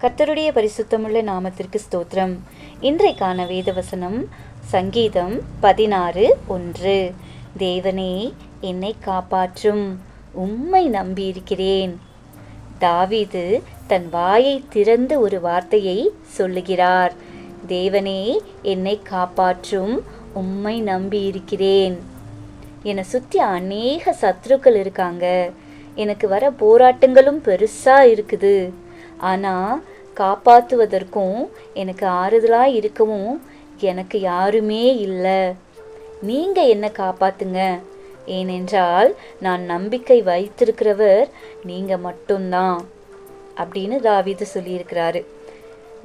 கர்த்தருடைய பரிசுத்தமுள்ள நாமத்திற்கு ஸ்தோத்திரம். இன்றைக்கான வேதவசனம் சங்கீதம் 16:1. தேவனே, என்னை காப்பாற்றும், உம்மை நம்பியிருக்கிறேன். தாவீது தன் வாயை திறந்து ஒரு வார்த்தையை சொல்லுகிறார். தேவனே, என்னை காப்பாற்றும், உம்மை நம்பியிருக்கிறேன். என்னை சுற்றி அநேக சத்துருக்கள் இருக்காங்க. எனக்கு வர போராட்டங்களும் பெருசாக இருக்குது. ஆனால் காப்பாற்றுவதற்கும் எனக்கு ஆறுதலாக இருக்கவும் எனக்கு யாருமே இல்லை. நீங்கள் என்னை காப்பாற்றுங்க, ஏனென்றால் நான் நம்பிக்கை வைத்திருக்கிறவர் நீங்கள் மட்டும்தான் அப்படின்னு தாவீது சொல்லியிருக்கிறாரு.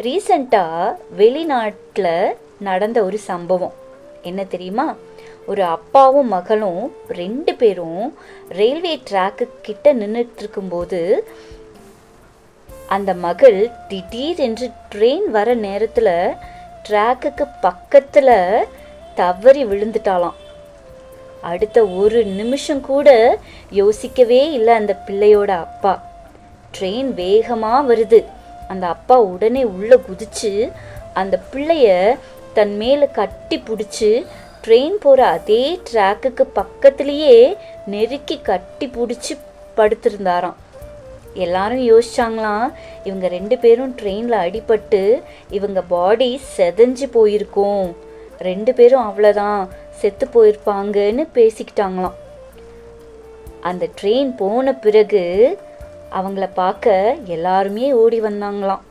ரீசண்டாக வெளிநாட்டில் நடந்த ஒரு சம்பவம் என்ன தெரியுமா? ஒரு அப்பாவும் மகளும் 2 பேரும் ரயில்வே ட்ராக்கு கிட்ட நின்றுட்டு இருக்கும்போது அந்த மகள் திடீரென்று ட்ரெயின் வர நேரத்தில் ட்ராக்குக்கு பக்கத்தில் தவறி விழுந்துட்டாளாம். அடுத்த ஒரு நிமிஷம் கூட யோசிக்கவே இல்லை அந்த பிள்ளையோட அப்பா. ட்ரெயின் வேகமாக வருது. அந்த அப்பா உடனே உள்ளே குதிச்சு அந்த பிள்ளைய தன் மேலே கட்டி பிடிச்சி ட்ரெயின் போகிற அதே ட்ராக்குக்கு பக்கத்துலேயே நெருக்கி கட்டி பிடிச்சி படுத்திருந்தாராம். எல்லாரும் யோசிச்சாங்களாம், இவங்க 2 பேரும் ட்ரெயினில் அடிபட்டு இவங்க பாடி செதஞ்சு போயிருக்கும், 2 பேரும் அவ்வளோதான் செத்து போயிருப்பாங்கன்னு பேசிக்கிட்டாங்களாம். அந்த ட்ரெயின் போன பிறகு அவங்கள பார்க்க எல்லாருமே ஓடி வந்தாங்களாம்.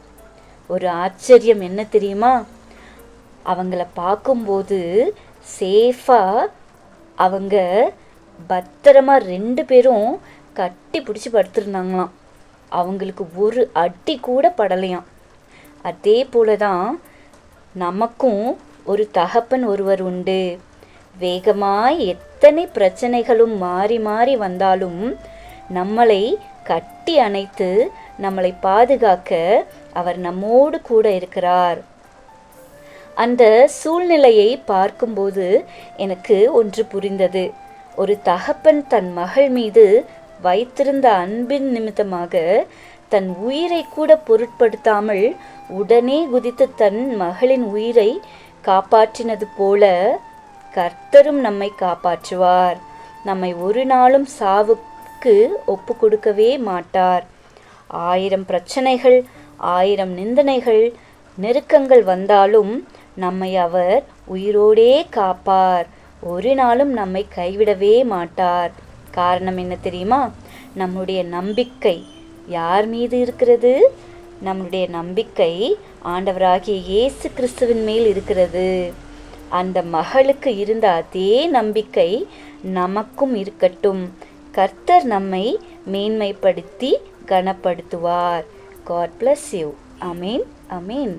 ஒரு ஆச்சரியம் என்ன தெரியுமா? அவங்கள பார்க்கும்போது சேஃபாக அவங்க பத்திரமா 2 பேரும் கட்டி பிடிச்சி படுத்திருந்தாங்களாம். அவங்களுக்கு ஒரு அடி கூட படலையாம். அதே போல தான் நமக்கும் ஒரு தகப்பன் ஒருவர் உண்டு. வேகமாய் எத்தனை பிரச்சனைகளும் மாறி மாறி வந்தாலும் நம்மளை கட்டி அணைத்து நம்மளை பாதுகாக்க அவர் நம்மோடு கூட இருக்கிறார். அந்த சூழ்நிலையை பார்க்கும்போது எனக்கு ஒன்று புரிந்தது. ஒரு தகப்பன் தன் மகள் மீது வைத்திருந்த அன்பின் நிமித்தமாக தன் உயிரை கூட பொருட்படுத்தாமல் உடனே குதித்து தன் மகளின் உயிரை காப்பாற்றினது போல கர்த்தரும் நம்மை காப்பாற்றுவார். நம்மை ஒரு நாளும் சாவுக்கு ஒப்பு கொடுக்கவே மாட்டார். 1000 பிரச்சனைகள், 1000 நிந்தனைகள், நெருக்கங்கள் வந்தாலும் நம்மை அவர் உயிரோடே காப்பார். ஒரு நாளும் நம்மை கைவிடவே மாட்டார். காரணம் என்ன தெரியுமா? நம்முடைய நம்பிக்கை யார் மீது இருக்கிறது? நம்முடைய நம்பிக்கை ஆண்டவராகிய இயேசு கிறிஸ்துவின் மேல் இருக்கிறது. அந்த மகளுக்கு இருந்த அதே நம்பிக்கை நமக்கும் இருக்கட்டும். கர்த்தர் நம்மை மேன்மைப்படுத்தி கனப்படுத்துவார். God bless you. Amen. Amen.